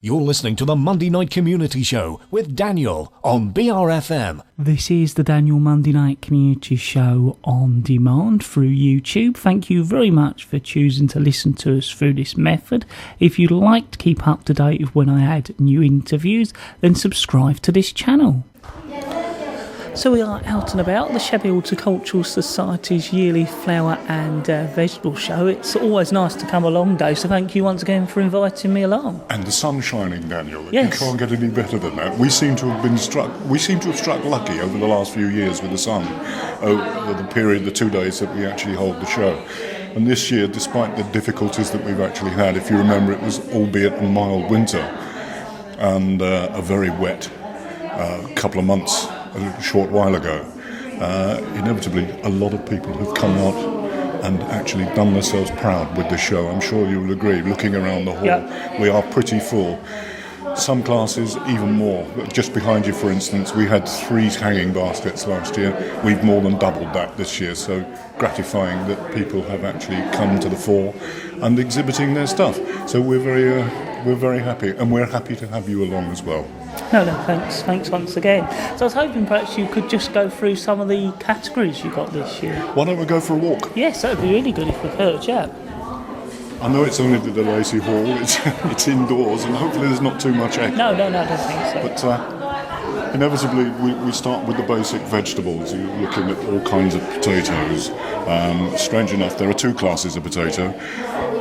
You're listening to the Monday Night Community Show with Daniel on BRFM. This is the Daniel Monday Night Community Show on demand through YouTube. Thank you very much for choosing to listen to us through this method. If you'd like to keep up to date with when I add new interviews, then subscribe to this channel. So we are out and about, the Sheppey Horticultural Society's yearly flower and vegetable show. It's always nice to come along, Dave, so thank you once again for inviting me along. And the sun shining, Daniel. Yes. You can't get any better than that. We seem to have struck lucky over the last few years with the sun, over the period, the 2 days that we actually hold the show. And this year, despite the difficulties that we've actually had, if you remember, it was albeit a mild winter and a very wet couple of months a short while ago. Inevitably, a lot of people have come out and actually done themselves proud with the show. I'm sure you'll agree. Looking around the hall, We are pretty full. Some classes even more. Just behind you, for instance, we had 3 hanging baskets last year. We've more than doubled that this year, so gratifying that people have actually come to the fore and exhibiting their stuff. So we're very happy, and we're happy to have you along as well. No, thanks once again. So I was hoping perhaps you could just go through some of the categories you got this year. Why don't we go for a walk? Yes, that would be really good if we could, yeah. I know it's only the Lacey Hall, it's indoors, and hopefully there's not too much echo. No, I don't think so. But inevitably, we start with the basic vegetables. You're looking at all kinds of potatoes. Strange enough, there are 2 classes of potato.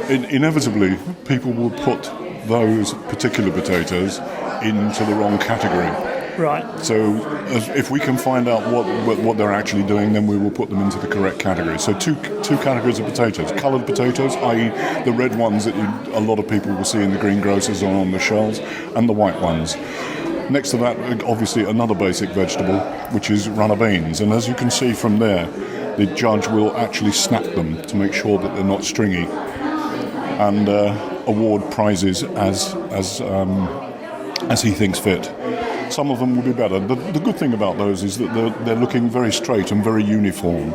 Inevitably, people will put those particular potatoes into the wrong category. Right. So if we can find out what they're actually doing, then we will put them into the correct category. So two categories of potatoes. Coloured potatoes, i.e. the red ones that a lot of people will see in the greengrocers or on the shelves, and the white ones. Next to that, obviously, another basic vegetable, which is runner beans. And as you can see from there, the judge will actually snap them to make sure that they're not stringy, and award prizes as he thinks fit. Some of them will be better. The good thing about those is that they're looking very straight and very uniform.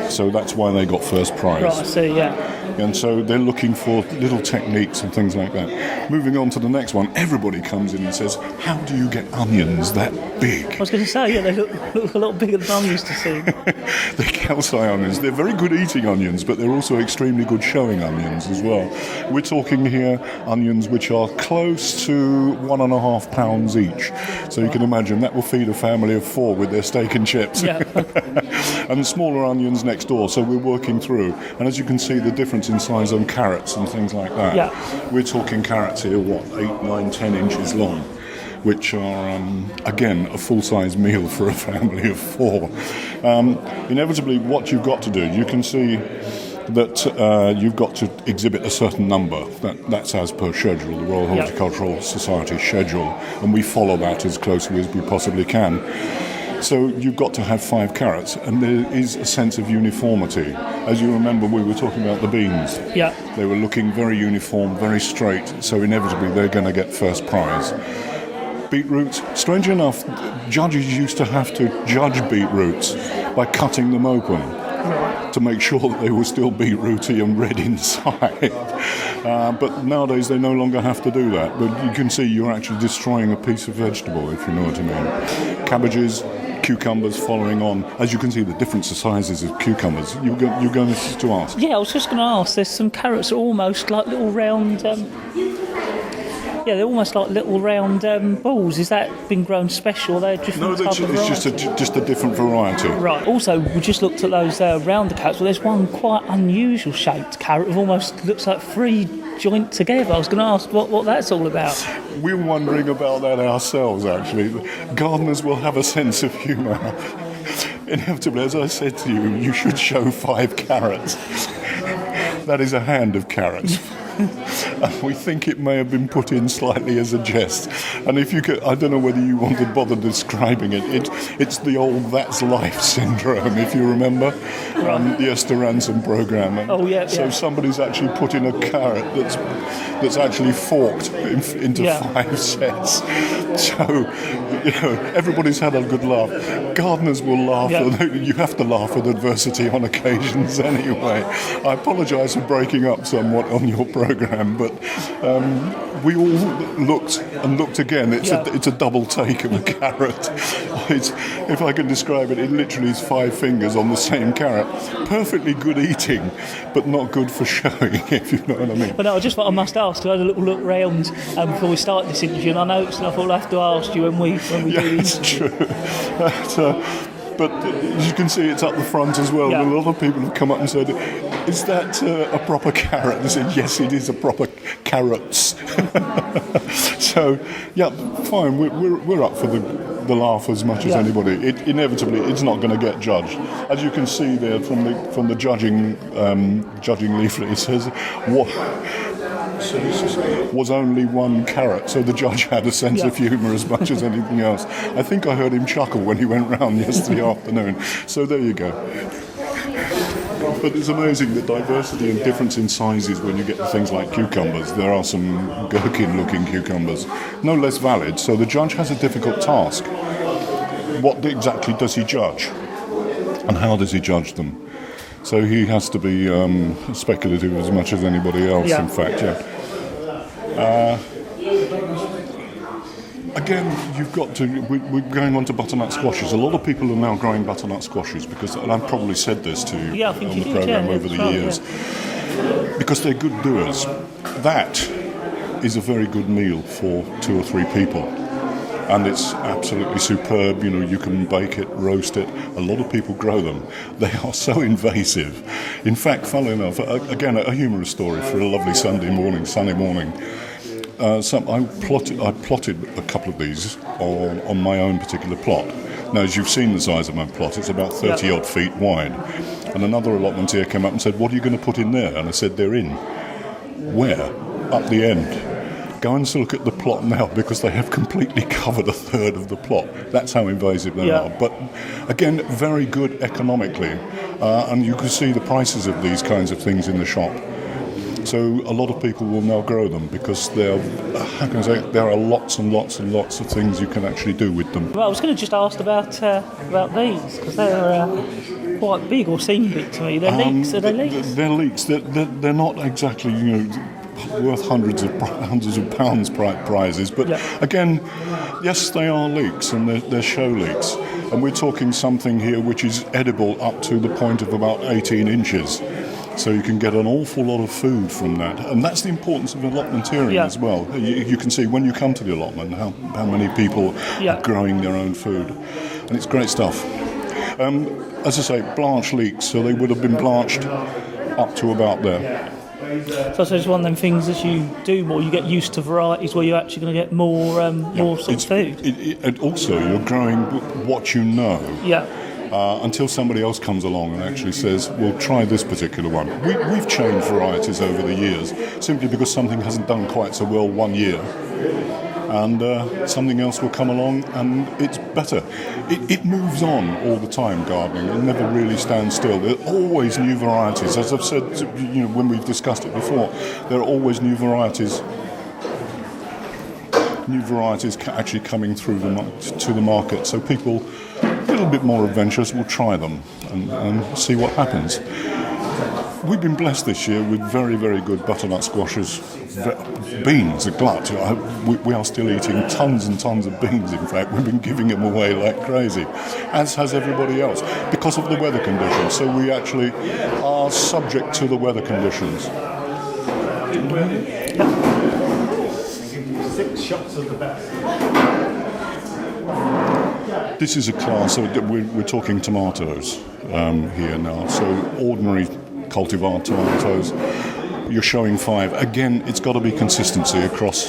So that's why they got first prize. Right, I see, yeah. And so they're looking for little techniques and things like that. Moving on to the next one, everybody comes in and says, how do you get onions that big? I was going to say, yeah, they look a lot bigger than I'm used to seeing. The calcite onions, they're very good eating onions, but they're also extremely good showing onions as well. We're talking here onions which are close to 1.5 pounds each. So you can imagine that will feed a family of 4 with their steak and chips. Yeah. And smaller onions next door, so we're working through. And as you can see, the difference in size on carrots and things like that. Yeah. We're talking carrots here, 8, 9, 10 inches long, which are, again, a full-size meal for a family of 4. Inevitably, what you've got to do, you can see that you've got to exhibit a certain number. That's as per schedule, the Royal Horticultural Society schedule, and we follow that as closely as we possibly can. So you've got to have 5 carrots, and there is a sense of uniformity. As you remember, we were talking about the beans. Yeah. They were looking very uniform, very straight, so inevitably they're going to get first prize. Beetroots, strange enough, judges used to have to judge beetroots by cutting them open to make sure that they were still beetrooty and red inside. But nowadays they no longer have to do that. But you can see you're actually destroying a piece of vegetable, if you know what I mean. Cabbages, cucumbers following on. As you can see, the different sizes of cucumbers. You're going to ask? Yeah, I was just going to ask. There's some carrots that are almost like little round... they're almost like little round balls. Is that been grown special? Are they a different type of variety? No, just a different variety. Right. Also, we just looked at those rounder carrots. Well, there's one quite unusual shaped carrot. It almost looks like 3 joined together. I was going to ask what that's all about. We're wondering about that ourselves, actually. Gardeners will have a sense of humour. Inevitably, as I said to you, you should show 5 carrots. That is a hand of carrots. And we think it may have been put in slightly as a jest. And if you could, I don't know whether you want to bother describing it. It's the old "that's life" syndrome, if you remember, the Esther Ransom programme. So somebody's actually put in a carrot that's actually forked into 5 sets. So everybody's had a good laugh. Gardeners will laugh. You have to laugh at adversity on occasions anyway. I apologise for breaking up somewhat on your programme, but we all looked and looked again. It's a double take of a carrot. If I can describe it, it literally is 5 fingers on the same carrot. Perfectly good eating, but not good for showing, if you know what I mean. But no, I just thought I must ask. I had a little look round before we started this interview, and I noticed, and I thought I'll have to ask you when we do it's true. But as you can see, it's up the front as well. Yeah. A lot of people have come up and said, "Is that a proper carrot?" And I said, "Yes, it is a proper carrots." So, yeah, fine. We're up for the laugh as much as anybody. Inevitably, it's not going to get judged. As you can see there from the judging leaflet, it says was only 1 carrot, so the judge had a sense of humour as much as anything else. I think I heard him chuckle when he went round yesterday afternoon. So there you go. But it's amazing the diversity and difference in sizes when you get to things like cucumbers. There are some gherkin-looking cucumbers, no less valid. So the judge has a difficult task. What exactly does he judge? And how does he judge them? So he has to be speculative as much as anybody else, in fact, Again, you've got to... We're going on to butternut squashes. A lot of people are now growing butternut squashes because... And I've probably said this to you on the programme over the years. Yeah. Because they're good doers. That is a very good meal for 2 or 3 people. And it's absolutely superb. You know, you can bake it, roast it. A lot of people grow them. They are so invasive. In fact, funnily enough, again, a humorous story for a lovely sunny morning. I plotted a couple of these on my own particular plot. Now, as you've seen the size of my plot, it's about 30-odd feet wide. And another allotmenteer came up and said, "What are you going to put in there?" And I said, "They're in." "Where?" "Up the end." Go and look at the plot now, because they have completely covered a third of the plot. That's how invasive they are. But again, very good economically. And you can see the prices of these kinds of things in the shop. So a lot of people will now grow them because there are lots and lots and lots of things you can actually do with them. Well, I was going to just ask about these, because they're quite big, or seem big to me. They're leeks. Are they leeks? They're leeks. They're not exactly, worth hundreds of pounds prizes, but again, yes, they are leeks, and they're show leeks, and we're talking something here which is edible up to the point of about 18 inches, so you can get an awful lot of food from that, and that's the importance of allotmenteering as well. You can see when you come to the allotment how many people are growing their own food, and it's great stuff. As I say, blanched leeks, so they would have been blanched up to about there. So I suppose it's one of them things, as you do more, you get used to varieties where you're actually going to get more sort of food. And also, you're growing what you know. Yeah. Until somebody else comes along and actually says, "Well, try this particular one." We've changed varieties over the years, simply because something hasn't done quite so well one year. And something else will come along and it's better. It moves on all the time, gardening. It never really stands still. There are always new varieties. As I've said, when we've discussed it before, there are always new varieties actually coming through to the market. So people, a little bit more adventurous, will try them and see what happens. We've been blessed this year with very, very good butternut squashes. Beans, a glut. We are still eating tons and tons of beans, in fact. We've been giving them away like crazy, as has everybody else, because of the weather conditions. So we actually are subject to the weather conditions. 6 shots of the best. This is a class, so we're talking tomatoes here now. So ordinary cultivar tomatoes, you're showing 5. Again, it's got to be consistency across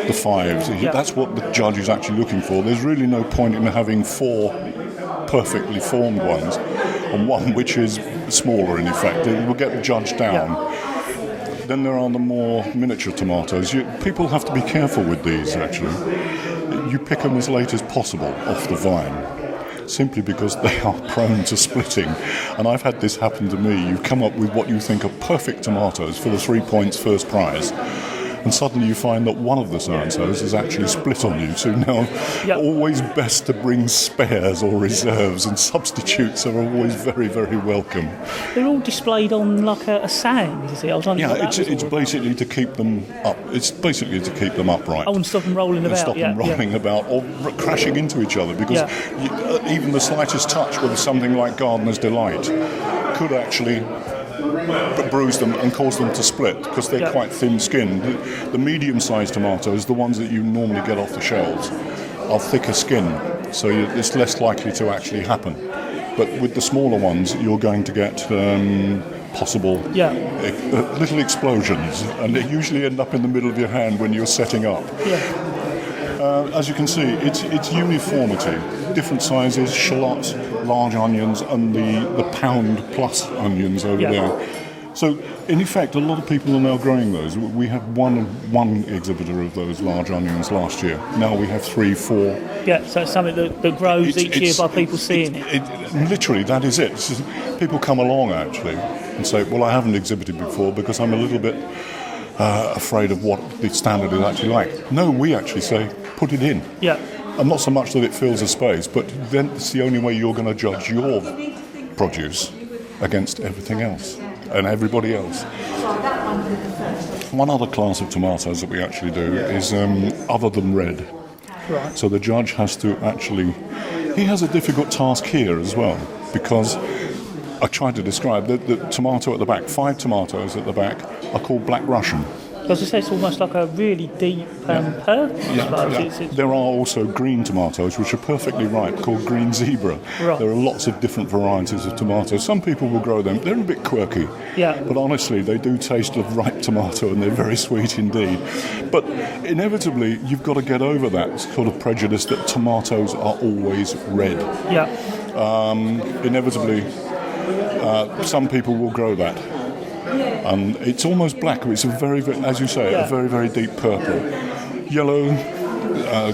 the 5. That's what the judge is actually looking for. There's really no point in having 4 perfectly formed ones and one which is smaller in effect. It will get the judge down. Then there are the more miniature tomatoes. People have to be careful with these, actually. You pick them as late as possible off the vine, simply because they are prone to splitting. And I've had this happen to me. You come up with what you think are perfect tomatoes for the 3 points first prize, and suddenly you find that one of the so-and-sos is actually split on you. So now, always best to bring spares or reserves, and substitutes are always very, very welcome. They're all displayed on like a stand, is it? I was wondering what that it's was. basically to keep them up. It's basically to keep them upright. Oh, and stop them rolling about. Stop them rolling about or crashing into each other, because even the slightest touch with something like Gardener's Delight could actually bruise them and cause them to split, because they're quite thin-skinned. The medium-sized tomatoes, the ones that you normally get off the shelves, are thicker skinned, so it's less likely to actually happen. But with the smaller ones, you're going to get possible little explosions, and they usually end up in the middle of your hand when you're setting up. As you can see, it's uniformity. Different sizes, shallots, large onions, and the pound-plus onions over there. So, in effect, a lot of people are now growing those. We had one exhibitor of those large onions last year. Now we have 3, 4. Yeah, so it's something that grows each year by people seeing it. Literally, that is it. People come along, actually, and say, well, I haven't exhibited before because I'm a little bit afraid of what the standard is actually like. No, we actually say, put it in. Yeah. And not so much that it fills a space, but then it's the only way you're going to judge your produce against everything else and everybody else. One other class of tomatoes that we actually do is other than red. Right. So the judge has to actually... He has a difficult task here as well, because I tried to describe the tomato at the back. 5 tomatoes at the back are called Black Russian. As I say, it's almost like a really deep purple. There are also green tomatoes, which are perfectly ripe, called green zebra. Right. There are lots of different varieties of tomatoes. Some people will grow them. They're a bit quirky. Yeah. But honestly, they do taste of ripe tomato, and they're very sweet indeed. But inevitably, you've got to get over that sort of prejudice that tomatoes are always red. Yeah. Inevitably, some people will grow that. And it's almost black. It's a very, very, as you say, a very, very deep purple. Yellow,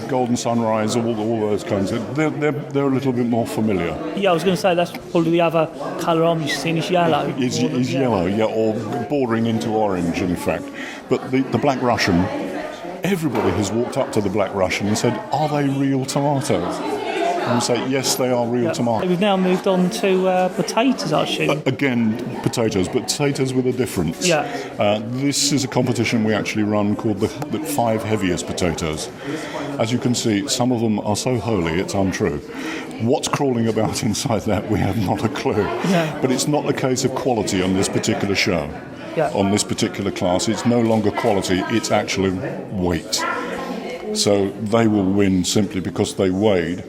golden sunrise, all those kinds of... They're a little bit more familiar. Yeah, I was going to say that's probably the other colour I'm used to seeing is yellow. Is yellow, or bordering into orange, in fact. But the Black Russian, everybody has walked up to the Black Russian and said, are they real tomatoes? And we say, yes, they are real tomatoes. We've now moved on to potatoes, I assume. Again, potatoes, but potatoes with a difference. Yeah. This is a competition we actually run called the 5 heaviest potatoes. As you can see, some of them are so holy, it's untrue. What's crawling about inside that, we have not a clue. Yeah. But it's not a case of quality on this particular show. Yeah. On this particular class, it's no longer quality, it's actually weight. So they will win simply because they weighed.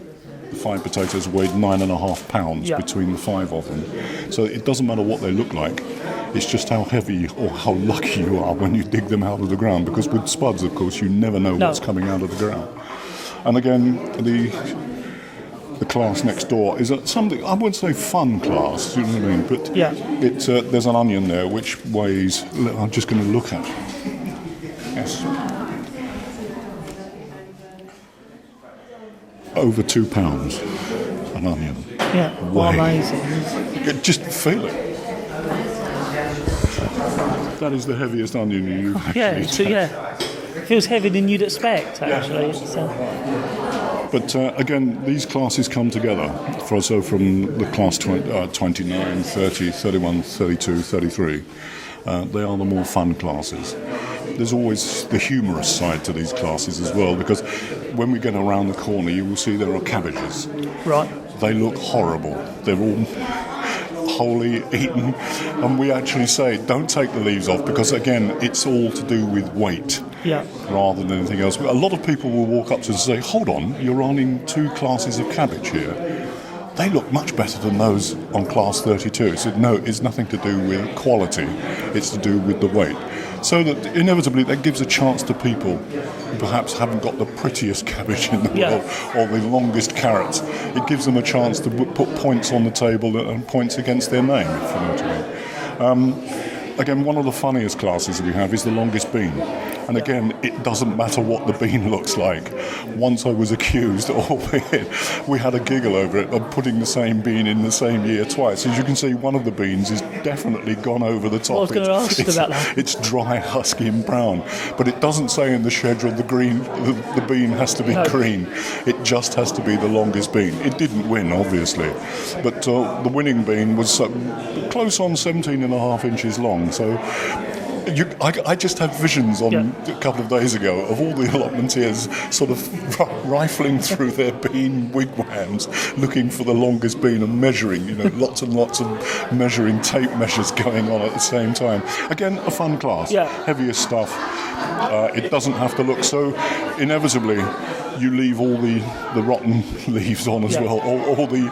The 5 potatoes weighed 9.5 pounds between the 5 of them. So it doesn't matter what they look like, it's just how heavy or how lucky you are when you dig them out of the ground, because with spuds, of course, you never know what's coming out of the ground. And again, the class next door is something, I wouldn't say fun class, you know what I mean, but there's an onion there which weighs, I'm just going to look at. Yes. Over 2 pounds, an onion. Yeah, amazing. Just feel it. That is the heaviest onion you actually It feels heavier than you'd expect, actually. But again, these classes come together. From the class 29, 30, 31, 32, 33, they are the more fun classes. There's always the humorous side to these classes as well, because when we get around the corner, you will see there are cabbages. Right. They look horrible. They're all wholly eaten, and we actually say, don't take the leaves off, because again, it's all to do with weight rather than anything else. A lot of people will walk up to us and say, hold on, you're running 2 classes of cabbage here. They look much better than those on class 32. I said, no, it's nothing to do with quality, it's to do with the weight. So that inevitably that gives a chance to people who perhaps haven't got the prettiest cabbage in the world or the longest carrots. It gives them a chance to put points on the table and points against their name, if you know what I mean. Again, one of the funniest classes we have is the longest bean. And again, it doesn't matter what the bean looks like. Once I was accused, albeit we had a giggle over it, of putting the same bean in the same year twice. As you can see, one of the beans is definitely gone over the top. I was going to ask about that. It's dry, husky and brown. But it doesn't say in the schedule the bean has to be green. It just has to be the longest bean. It didn't win, obviously. But the winning bean was close on 17.5 inches long. So I just had visions a couple of days ago of all the allotmenteers sort of rifling through their bean wigwams looking for the longest bean and measuring, lots and lots of measuring tape measures going on at the same time. Again, a fun class, heavier stuff. It doesn't have to look so inevitably. You leave all the rotten leaves on as well, all the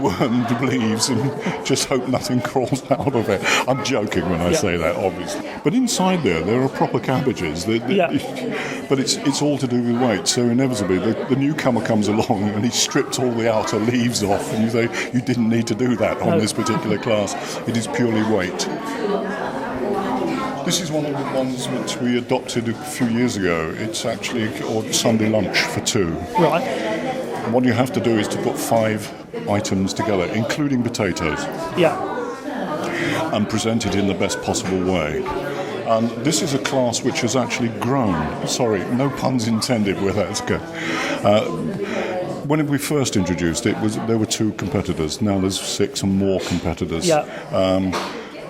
wormed leaves, and just hope nothing crawls out of it. I'm joking when I say that, obviously. But inside there are proper cabbages. But it's all to do with weight. So inevitably, the newcomer comes along and he strips all the outer leaves off, and you say, you didn't need to do that on this particular class. It is purely weight. This is one of the ones which we adopted a few years ago. It's actually called Sunday lunch for two. Right. And what you have to do is to put 5 items together, including potatoes. Yeah. And present it in the best possible way. And this is a class which has actually grown. Sorry, no puns intended with that. When we first introduced it, there were 2 competitors. Now there's 6 and more competitors. Yeah.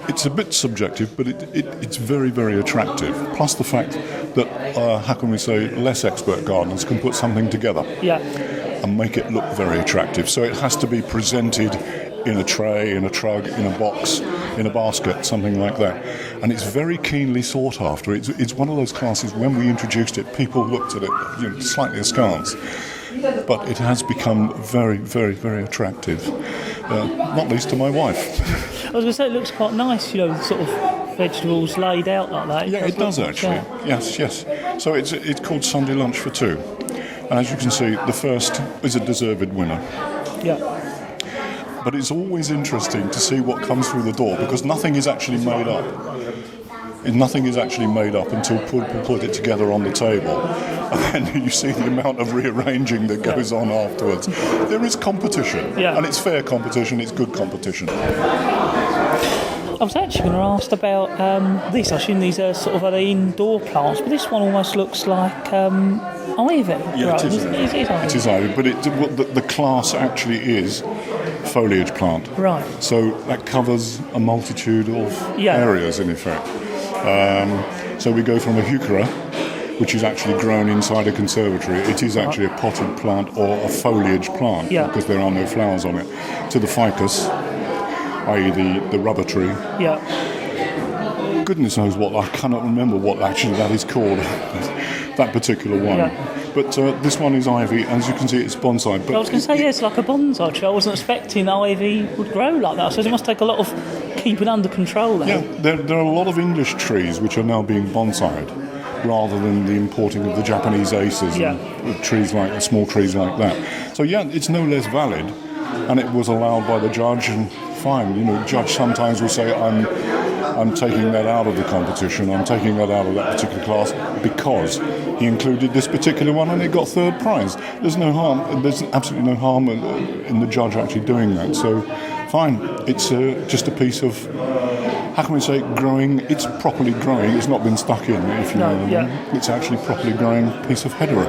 It's a bit subjective, but it's very, very attractive. Plus the fact that, how can we say, less expert gardeners can put something together and make it look very attractive. So it has to be presented in a tray, in a trug, in a box, in a basket, something like that. And it's very keenly sought after. It's one of those classes, when we introduced it, people looked at it slightly askance. But it has become very, very, very attractive, not least to my wife. I was going to say, it looks quite nice, sort of vegetables laid out like that. Yeah, it does actually. Yes. So it's called Sunday lunch for two. And as you can see, the first is a deserved winner. Yeah. But it's always interesting to see what comes through the door, because nothing is actually made up. Nothing is actually made up until people put it together on the table. And then you see the amount of rearranging that goes on afterwards. There is competition. Yeah. And it's fair competition, it's good competition. I was actually going to ask about this. I assume these are sort of other indoor plants, but this one almost looks like ivy. Yeah, right? it is ivy. It is ivy, but the class actually is foliage plant. Right. So that covers a multitude of areas, in effect. So we go from a heuchera, which is actually grown inside a conservatory. It is actually a potted plant or a foliage plant, because there are no flowers on it, to the ficus, i.e. the rubber tree. Yeah. Goodness knows what, I cannot remember what actually that is called, that particular one. Yeah. But this one is ivy, as you can see it's bonsai. But I was going to say, it's like a bonsai tree. I wasn't expecting ivy would grow like that, so it must take a lot of keeping under control there. Yeah, there are a lot of English trees which are now being bonsaied, rather than the importing of the Japanese aces and trees like small trees like that. So it's no less valid, and it was allowed by the judge, and fine. The judge sometimes will say, I'm taking that out of the competition, I'm taking that out of that particular class because he included this particular one and it got third prize. There's absolutely no harm in the judge actually doing that. So fine, it's just a piece of, how can we say, growing. It's properly growing, it's not been stuck in, if you know what I mean. It's actually properly growing piece of hedera.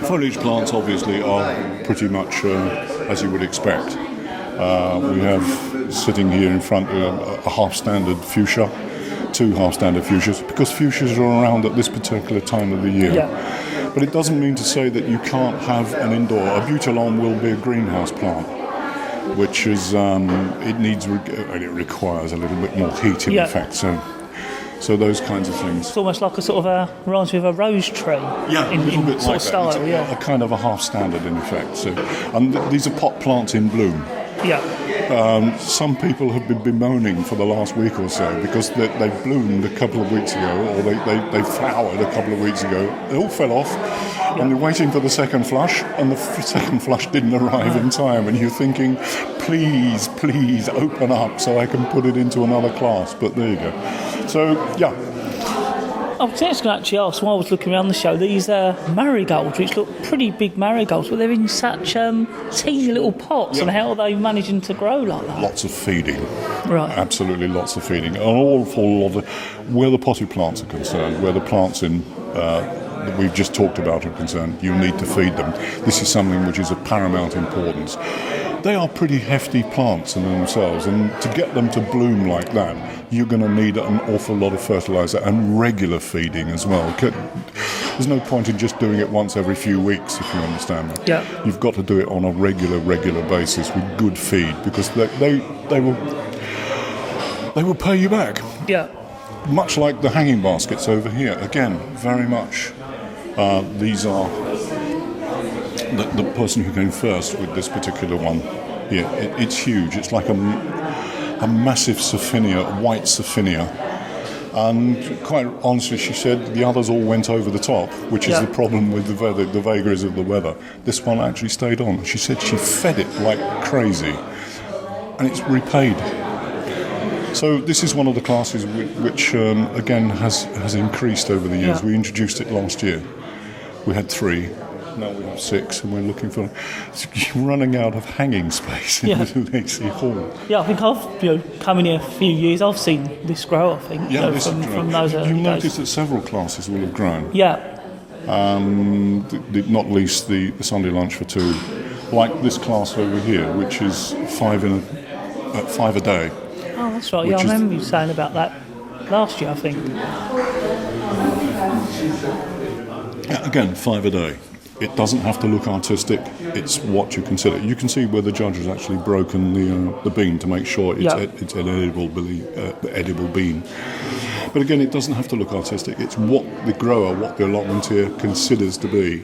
Foliage plants obviously are pretty much as you would expect. We have sitting here in front a half-standard fuchsia, 2 half-standard fuchsias, because fuchsias are around at this particular time of the year. Yeah. But it doesn't mean to say that you can't have an indoor. A butylon will be a greenhouse plant, which is it requires a little bit more heat in effect. So those kinds of things. It's almost like a sort of reminds me of a rose tree. Yeah, a little bit like style, that. It's a kind of a half-standard in effect. So, and these are pot plants in bloom. Yeah. Some people have been bemoaning for the last week or so because they bloomed a couple of weeks ago, or they flowered a couple of weeks ago. They all fell off, and they're waiting for the second flush, and the second flush didn't arrive in time. And you're thinking, please open up so I can put it into another class. But there you go. So I was just going to actually ask, while I was looking around the show, these marigolds, which look pretty big marigolds, but they're in such teeny little pots, and how are they managing to grow like that? Lots of feeding. Right. Absolutely lots of feeding. An awful lot of... Where the potted plants are concerned, where the plants that we've just talked about are concerned, you need to feed them. This is something which is of paramount importance. They are pretty hefty plants in themselves, and to get them to bloom like that, you're going to need an awful lot of fertiliser and regular feeding as well. There's no point in just doing it once every few weeks, if you understand that. Yeah. You've got to do it on a regular basis with good feed, because they will pay you back. Yeah. Much like the hanging baskets over here. Again, very much. These are the person who came first with this particular one. Yeah, it's huge. It's like a massive white Sophinia. And quite honestly, she said the others all went over the top, which is the problem with the vagaries of the weather. This one actually stayed on. She said she fed it like crazy, and it's repaid. So this is one of the classes which again has increased over the years. We introduced it last year. We had 3. Now we have 6, and we're looking for running out of hanging space in the Lacey Hall. Yeah, I think I've come in here a few years. I've seen this grow. I think from those early You days. notice that several classes will have grown. Yeah. Not least the Sunday lunch for 2, like this class over here, which is 5 a day. Oh, that's right. Yeah, I remember you saying about that last year, I think. Again, 5 a day. It doesn't have to look artistic. It's what you consider. You can see where the judge has actually broken the bean to make sure it's an edible bean. But again, it doesn't have to look artistic. It's what the grower, what the allotmenteer considers to be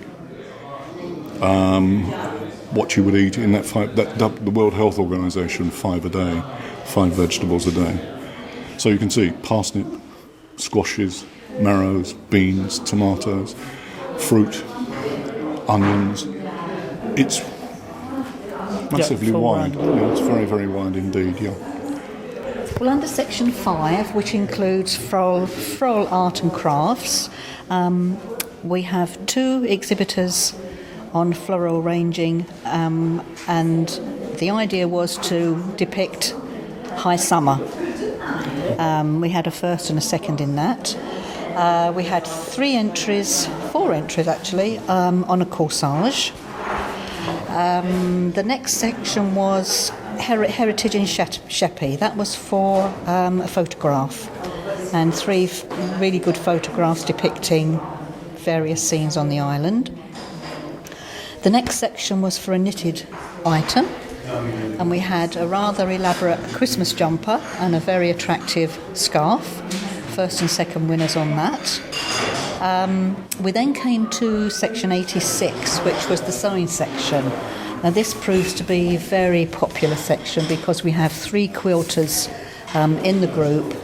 what you would eat in that the World Health Organization, 5 a day, 5 vegetables a day. So you can see parsnip, squashes, marrows, beans, tomatoes, fruit, onions. It's massively wide. It's very, very wide indeed, Well, under section 5, which includes floral art and crafts, we have 2 exhibitors on floral ranging, and the idea was to depict high summer. We had a first and a second in that. We had 4 entries actually, on a corsage. The next section was Heritage in Sheppey. That was for a photograph, and 3 really good photographs depicting various scenes on the island. The next section was for a knitted item, and we had a rather elaborate Christmas jumper and a very attractive scarf. First and second winners on that. We then came to section 86, which was the sewing section. Now this proves to be a very popular section because we have 3 quilters in the group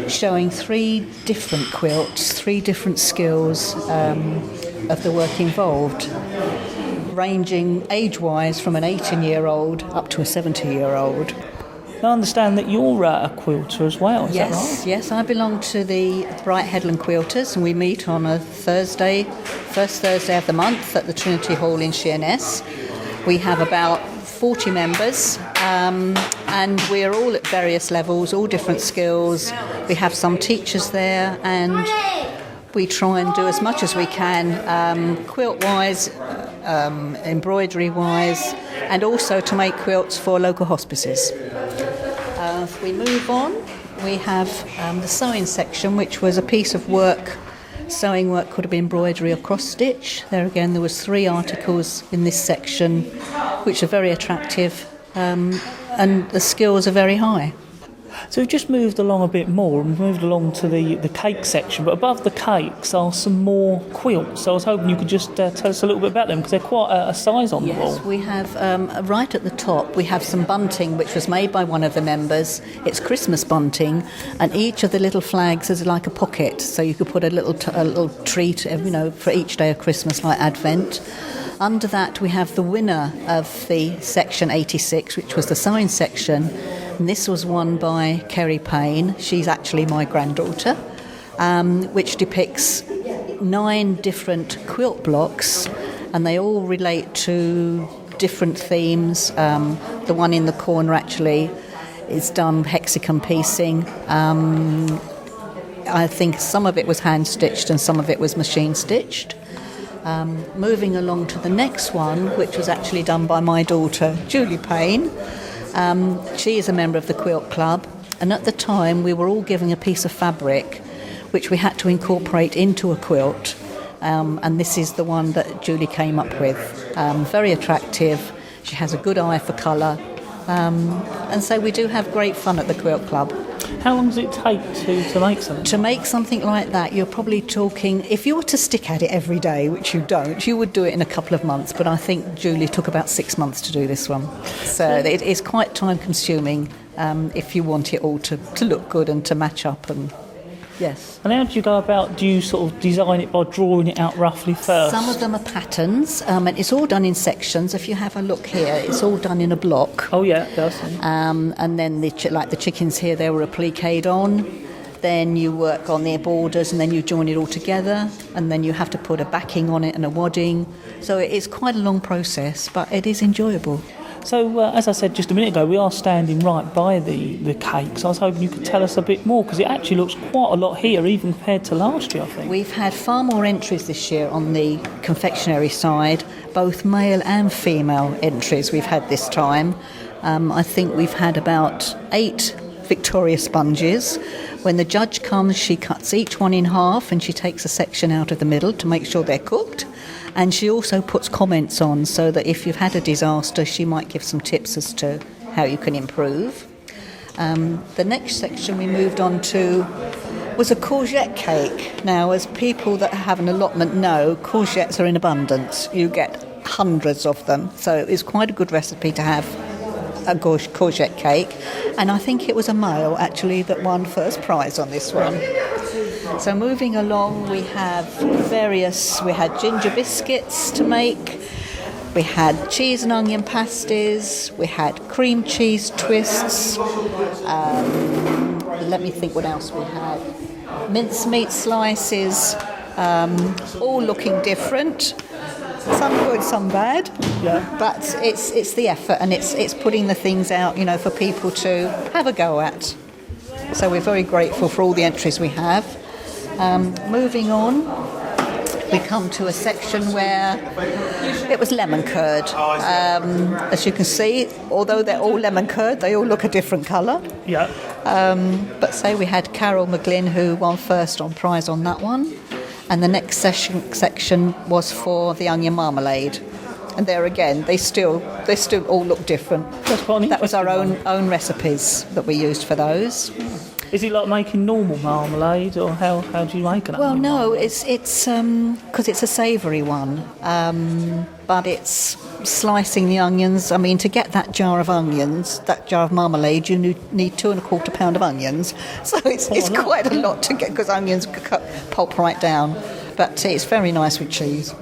showing 3 different quilts, 3 different skills of the work involved, ranging age-wise from an 18-year-old up to a 70-year-old. I understand that you're a quilter as well, is that right? Yes, I belong to the Bright Headland Quilters, and we meet on a first Thursday of the month at the Trinity Hall in Sheerness. We have about 40 members, and we're all at various levels, all different skills. We have some teachers there, and we try and do as much as we can, quilt-wise, embroidery-wise, and also to make quilts for local hospices. If we move on, we have the sewing section, which was a piece of work. Sewing work could have been embroidery or cross-stitch. There again, there was 3 articles in this section, which are very attractive, and the skills are very high. So we've just moved along a bit more, and we've moved along to the cake section, but above the cakes are some more quilts. So I was hoping you could just tell us a little bit about them, because they're quite a size on the wall. Yes, we have, right at the top, we have some bunting, which was made by one of the members. It's Christmas bunting, and each of the little flags is like a pocket, so you could put a little treat, for each day of Christmas, like Advent. Under that, we have the winner of the section 86, which was the sewing section. And this was won by Kerry Payne. She's actually my granddaughter. which depicts 9 different quilt blocks, and they all relate to different themes. The one in the corner actually is done hexagon piecing. I think some of it was hand stitched and some of it was machine stitched. Moving along to the next one, which was actually done by my daughter, Julie Payne. She is a member of the Quilt Club, and at the time we were all given a piece of fabric which we had to incorporate into a quilt, and this is the one that Julie came up with. Very attractive, she has a good eye for colour, and so we do have great fun at the Quilt Club. How long does it take to make something? To make something like that, you're probably talking, if you were to stick at it every day, which you don't, you would do it in a couple of months, but I think Julie took about 6 months to do this one. So it is quite time consuming if you want it all to look good and to match up. And yes. And how do you go about, do you sort of design it by drawing it out roughly first? Some of them are patterns, and it's all done in sections. If you have a look here, it's all done in a block. Oh yeah, it does. And then like the chickens here, they were appliqued on. Then you work on their borders, and then you join it all together, and then you have to put a backing on it and a wadding. So it is quite a long process, but it is enjoyable. So, as I said just a minute ago, we are standing right by the cakes. I was hoping you could tell us a bit more, because it actually looks quite a lot here, even compared to last year, I think. We've had far more entries this year on the confectionery side, both male and female entries we've had this time. I think we've had about 8 Victoria sponges. When the judge comes, she cuts each one in half and she takes a section out of the middle to make sure they're cooked. And she also puts comments on, so that if you've had a disaster, she might give some tips as to how you can improve. The next section we moved on to was a courgette cake. Now, as people that have an allotment know, courgettes are in abundance. You get hundreds of them. So it's quite a good recipe to have a courgette cake. And I think it was a male, actually, that won first prize on this one. So moving along, we had ginger biscuits to make, we had cheese and onion pasties, we had cream cheese twists, let me think what else we had, mincemeat slices, all looking different, some good, some bad, but it's the effort, and it's putting the things out, for people to have a go at. So we're very grateful for all the entries we have. Moving on, we come to a section where it was lemon curd. As you can see, although they're all lemon curd, they all look a different colour. Yeah. But say we had Carol McGlynn, who won first on prize on that one, and the next section was for the onion marmalade. And there again, they still all look different. That's quite an That was our interesting own recipes that we used for those. Is it like making normal marmalade, or how do you make it? Well, no, it's because it's a savoury one, but it's slicing the onions. I mean, to get that jar of marmalade, you need 2¼ pound of onions. So it's quite a lot to get, because onions pulp right down. But it's very nice with cheese.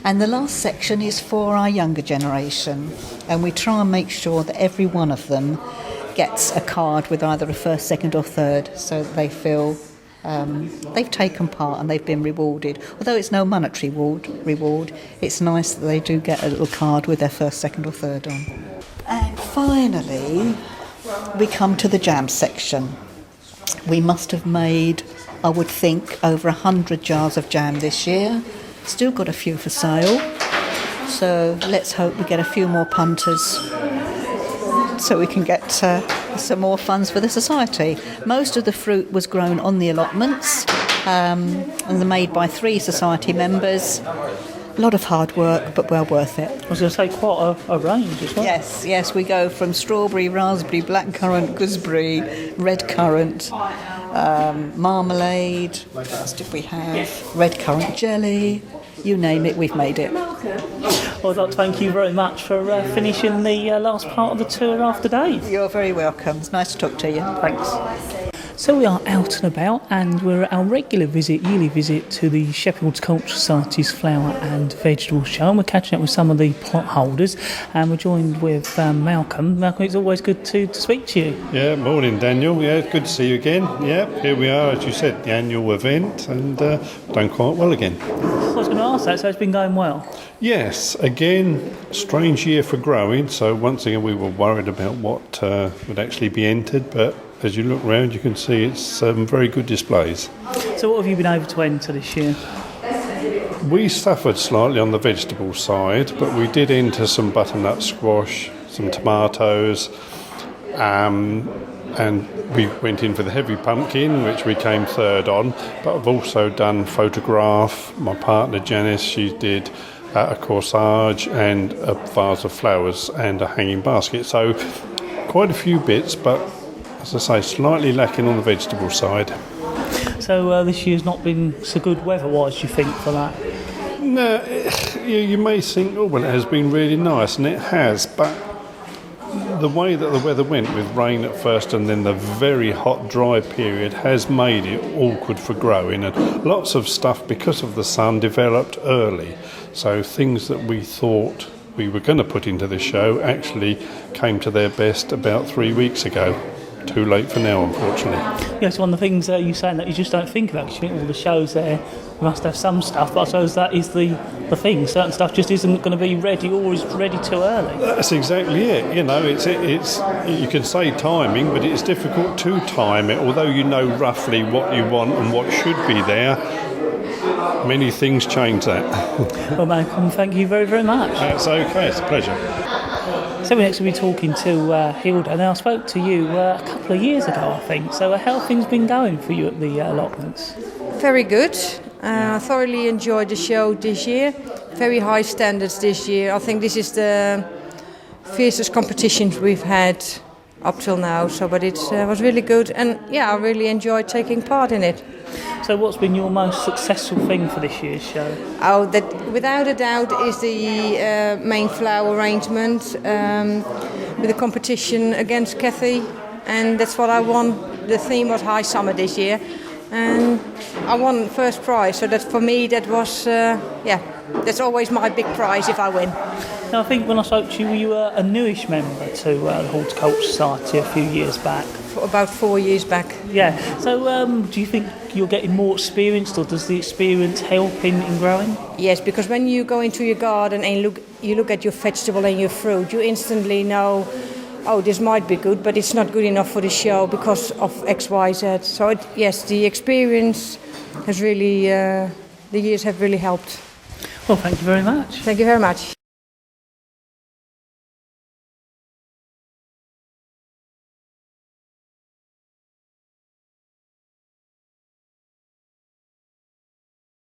And the last section is for our younger generation, and we try and make sure that every one of them gets a card with either a first, second or third, so that they feel they've taken part and they've been rewarded. Although it's no monetary reward, it's nice that they do get a little card with their first, second or third on. And finally, we come to the jam section. We must have made, I would think, over 100 jars of jam this year. Still got a few for sale, so let's hope we get a few more punters so we can get some more funds for the society. Most of the fruit was grown on the allotments and they're made by 3 society members. A lot of hard work, but well worth it. I was going to say quite a range as well. Yes, we go from strawberry, raspberry, blackcurrant, gooseberry, red currant, marmalade, what else did we have? Red currant jelly, you name it, we've made it. Well, I'd like to thank you very much for finishing the last part of the tour after Dave. You're very welcome. It's nice to talk to you. Thanks. So we are out and about, and we're at our regular yearly visit to the Sheppey Horticultural Society's Flower and Vegetable Show, and we're catching up with some of the plot holders, and we're joined with Malcolm. Malcolm, it's always good to speak to you. Yeah, morning Daniel. Yeah, good to see you again. Yeah, here we are, as you said, the annual event, and done quite well again. I was going to ask that, so it's been going well? Yes, again, strange year for growing, so once again we were worried about what would actually be entered, but as you look around you can see it's some very good displays. So what have you been able to enter this year? We suffered slightly on the vegetable side, but we did enter some butternut squash, some tomatoes, and we went in for the heavy pumpkin, which we came third on, but I've also done photograph. My partner Janice, she did a corsage and a vase of flowers and a hanging basket. So quite a few bits, but as I say, slightly lacking on the vegetable side. So this year's not been so good weather-wise, do you think, for that? No, you may think, oh, well, it has been really nice, and it has, but the way that the weather went with rain at first and then the very hot dry period has made it awkward for growing, and lots of stuff because of the sun developed early, so things that we thought we were going to put into the show actually came to their best about 3 weeks ago. Too late for now, unfortunately. Yes, one of the things you're saying that you just don't think about, because you think all the shows there must have some stuff, but I suppose that is the thing. Certain stuff just isn't going to be ready or is ready too early. That's exactly it. You know, it's you can say timing, but it's difficult to time it. Although you know roughly what you want and what should be there, many things change that. Well, Malcolm, thank you very, very much. That's okay. It's a pleasure. So we're next going to be talking to Hilda. Now, I spoke to you a couple of years ago, I think. So how have things been going for you at the allotments? Very good. Thoroughly enjoyed the show this year. Very high standards this year. I think this is the fiercest competitions we've had up till now. So, but it was really good, and yeah, I really enjoyed taking part in it. So what's been your most successful thing for this year's show? Oh, that without a doubt is the main flower arrangement with the competition against Kathy, and that's what I won. The theme was High Summer this year, and I won first prize. So that for me, that was that's always my big prize if I win. Now, I think when I spoke to you, you were a newish member to the Horticultural Society a few years back. About 4 years back. Yeah. So do you think you're getting more experienced, or does the experience help in growing? Yes, because when you go into your garden and you look at your vegetable and your fruit, you instantly know, oh, this might be good, but it's not good enough for the show because of X, Y, Z. So yes, the experience has really, the years have really helped. Well, thank you very much. Thank you very much.